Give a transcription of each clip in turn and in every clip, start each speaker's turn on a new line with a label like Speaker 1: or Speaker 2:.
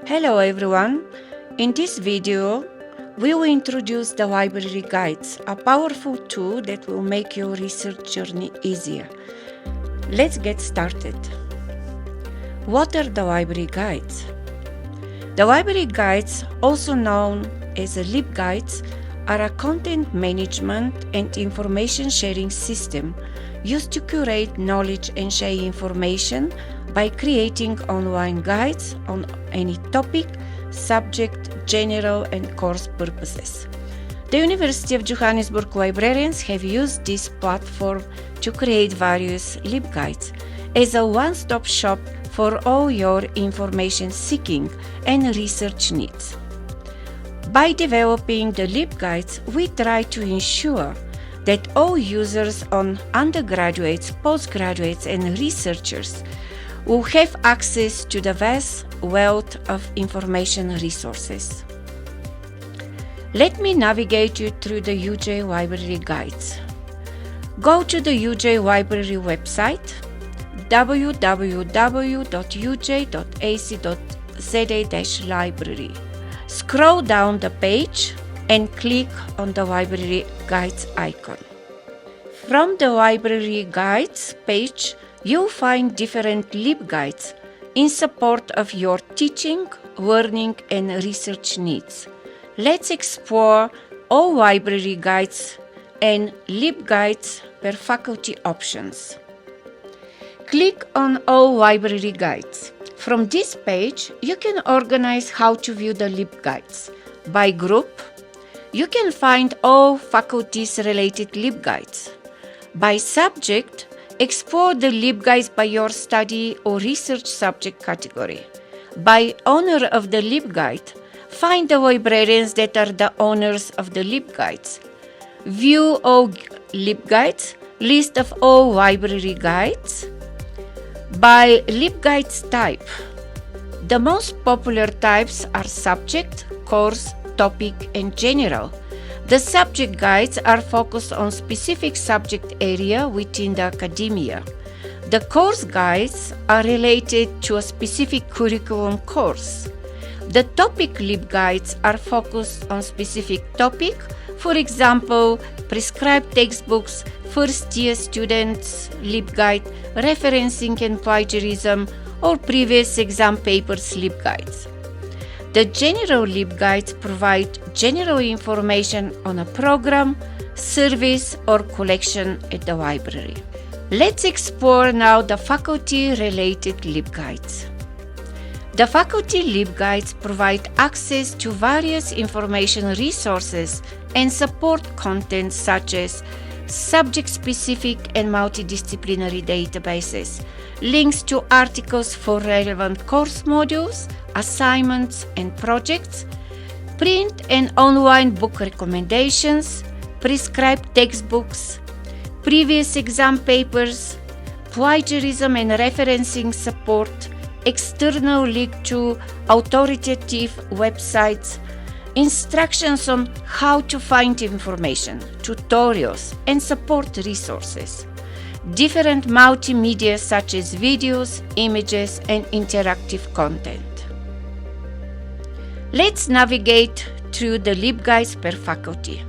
Speaker 1: Hello everyone! In this video, we will introduce the library guides, a powerful tool that will make your research journey easier. Let's get started. What are the library guides? The library guides, also known as the LibGuides, are a content management and information sharing system used to curate knowledge and share information by creating online guides on any topic, subject, general and course purposes. The University of Johannesburg librarians have used this platform to create various LibGuides as a one-stop shop for all your information seeking and research needs. By developing the LibGuides, we try to ensure that all users on undergraduates, postgraduates and researchers will have access to the vast wealth of information resources. Let me navigate you through the UJ Library Guides. Go to the UJ Library website www.uj.ac.za/library. Scroll down the page and click on the Library Guides icon. From the Library Guides page, you'll find different LibGuides in support of your teaching, learning, and research needs. Let's explore all library guides and LibGuides per faculty options. Click on All Library Guides. From this page, you can organize how to view the LibGuides. By group, you can find all faculties-related LibGuides. By subject, explore the LibGuides by your study or research subject category. By owner of the LibGuide, find the librarians that are the owners of the LibGuides. View all LibGuides, list of all library guides. By LibGuides type, the most popular types are subject, course, topic, and general. The subject guides are focused on specific subject area within the academia. The course guides are related to a specific curriculum course. The topic LibGuides are focused on specific topic, for example, prescribed textbooks, first-year students LibGuide, referencing and plagiarism, or previous exam papers LibGuides. The general LibGuides provide general information on a program, service, or collection at the library. Let's explore now the faculty-related LibGuides. The faculty LibGuides provide access to various information resources and support content such as subject-specific and multidisciplinary databases, links to articles for relevant course modules, assignments and projects, print and online book recommendations, prescribed textbooks, previous exam papers, plagiarism and referencing support, external link to authoritative websites, instructions on how to find information, tutorials, and support resources, different multimedia such as videos, images, and interactive content. Let's navigate through the LibGuides per faculty.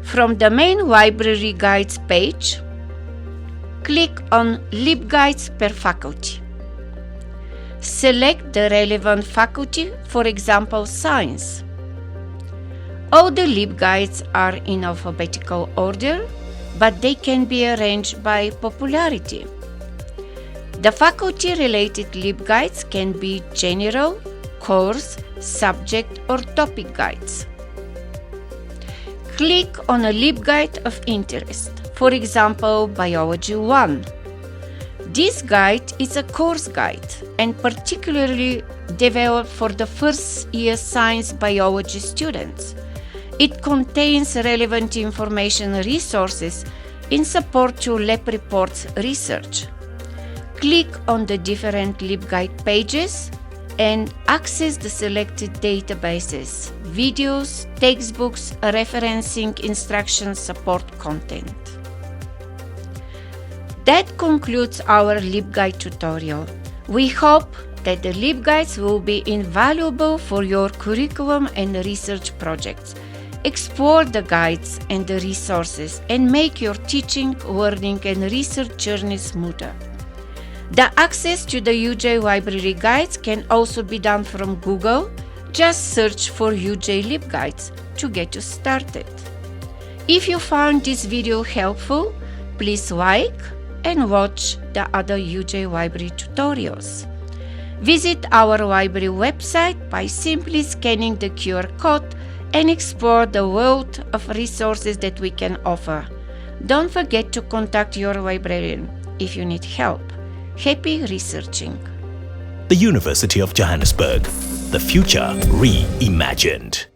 Speaker 1: From the main library guides page, click on LibGuides per faculty. Select the relevant faculty, for example, science. All the LibGuides are in alphabetical order, but they can be arranged by popularity. The faculty-related LibGuides can be general, course, subject, or topic guides. Click on a LibGuide of interest, for example, Biology 1. This guide is a course guide and particularly developed for the first-year science biology students. It contains relevant information resources in support to lab reports research. Click on the different LibGuide pages and access the selected databases, videos, textbooks, referencing instruction support content. That concludes our LibGuide tutorial. We hope that the LibGuides will be invaluable for your curriculum and research projects. Explore the guides and the resources and make your teaching, learning, and research journey smoother. The access to the UJ Library Guides can also be done from Google. Just search for UJ LibGuides to get you started. If you found this video helpful, please like and watch the other UJ Library tutorials. Visit our library website by simply scanning the QR code and explore the world of resources that we can offer. Don't forget to contact your librarian if you need help. Happy researching.
Speaker 2: The University of Johannesburg. The future reimagined.